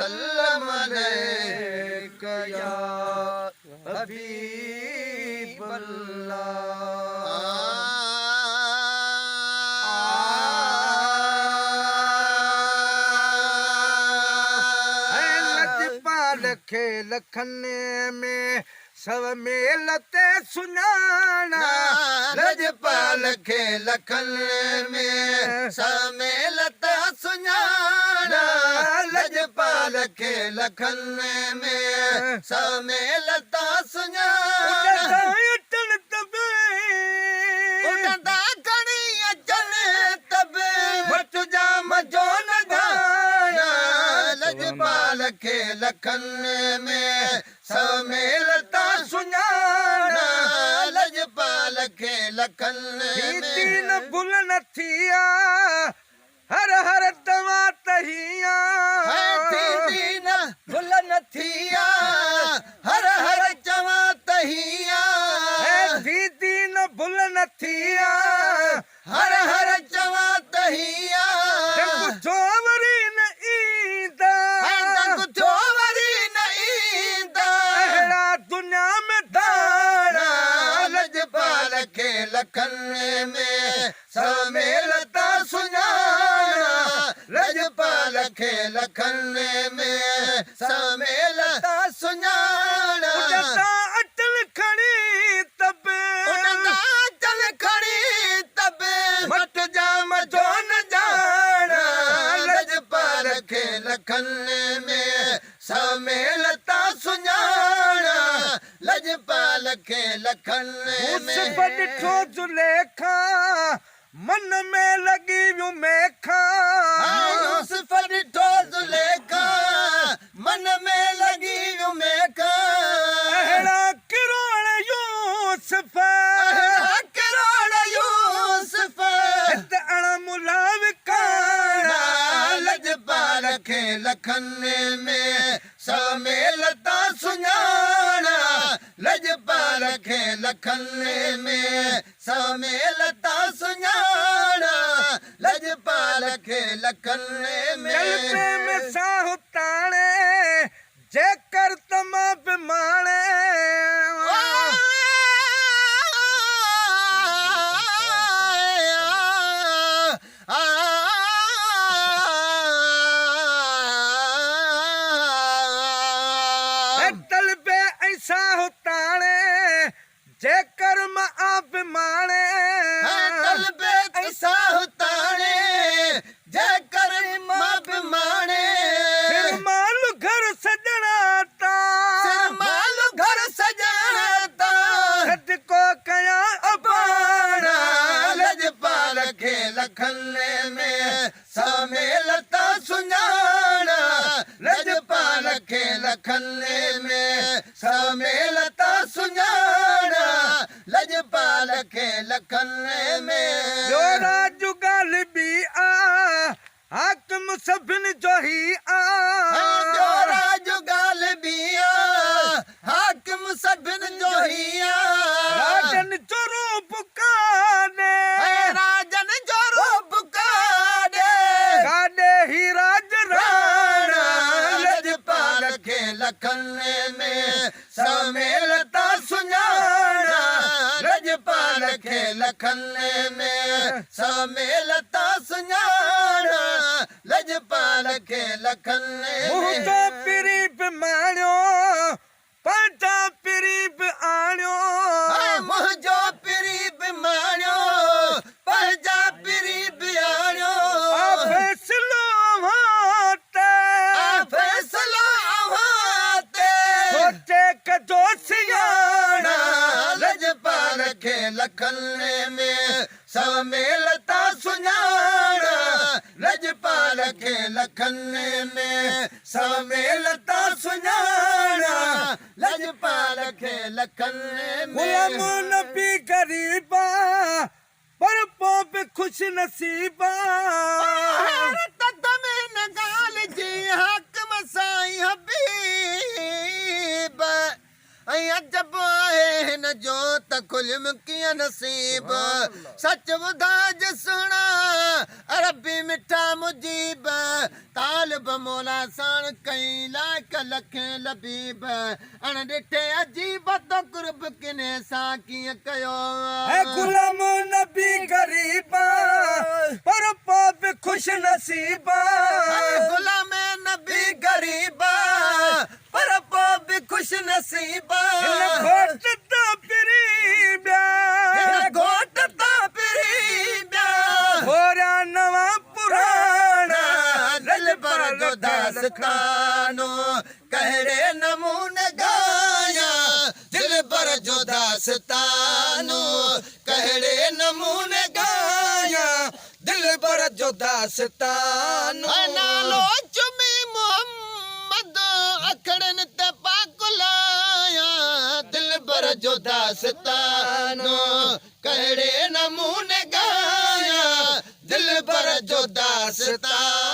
वसल्लम अलैका या हबीब लखे लखने में सब मेलते सुनाना लजपाल खे लखन में समेलता सुञाणा लजपाल खे लखन में समेलता सुञाणा उड़ंदा खणी अचनि तबे वठ जाम जो न गाना लजपाल खे लखन में समेलता सुञाणा लजपाल खे लखन तीन भुल न थिया हर हर तवा तहिया तीन भुल न थिया हर हर चवा तहिया तीन भुल न थिया हर हर चवा तहिया वरी न ईंदा वरी न ईंदा अहिड़ा दुनिया में दाणा लजपाल खे लखन में समेलता सुञाणा लजपाल खे लखन में समेलता सुञाणा अटल खणी तबे अटल खणी तबे मट जाम जो न जाना लजपाल खे लखन में समेलता सुञाणा लजपाल खे लखन में ॾिठो जुलेखा मन में लॻी वियूं मेखा यूसुफ ॾिठो जुलेखा मन में लॻी वियूं मेखा अहिड़ा किरोड़ यूसुफ किरोड़ यूसुफ हिते अणमुला विकाणा लजपाल खे लखन में समेलता सुञाणा लजपाल खे लखन में समेलता सुञाणा लजपाल खे लखन में साहु ताणे जेकर तमा बि माणे तलबे ऐं साहु ताणे जेकर मां बि माणे तलबे ऐं साहु ताणे जेकर मां बि माणे मालू घर सजणा ता मालू घर सजणा ता छॾ को कया अबाणा लजपाल खे लखन में समेलता सुञाणा लजपाल खे लखन में समेलता सुञाणा लजपाल खे लखन में जो राजू ॻाल्हि बि आ हाकिम सभिनि जो ही आ जो राजू ॻाल्हि बि आ हाकिम सभिनि जो ही आ राजन जो रूप काने राजन जो रूप काने काने ही राज राणा लजपाल खे लखन में समेलता सुञाणा लजपाल खे लखन में समेलता सुञाणा लजपाल खे लखन मुंहिंजो पिरी बि माणियो पंहिंजा पिरी बि आणियो मुंहिंजो पिरी बि माणियो पंहिंजा पिरी बि आणियो फैसलो फैसलो सोचे कजो सियाणा लजपाल खे लखन में समेलता सुञाणा लजपाल खे लखन में समेलता सुञाणा लजपाल खे लखन में नबी गरीबा पर पोइ बि ख़ुशि नसीबा ॻाल्हि जी हाकिम साईं हबीब ऐं अजब आहे हिन जो त खुलिम कीअं नसीब सच ॿुधा सुणा अरबी मिठा मुजीब तालिब मौला साण कई लाख लख लबीब अण ॾिठे अजीब तो कुर्ब किने सां कीअं कयो गुलाम नबी गरीबा पर पाप खुश नसीबा गुलाम नबी गरीबा पर पाप खुश नसीबा घोट तो पिरी ब्या घोट तो पिरी ब्या होरा नवा पुराना दिल पर जो दास्तानो कहिड़े नमूने गाया दिल पर जो दास्तानो कहिड़े नमूने गाया दिल पर जो दास्तानो नालो चुमी मोहम्मद अखड़न ते पाक लाया दिल पर जो दास्तानो कहिड़े नमूने गाया दिल पर जो दास्तानो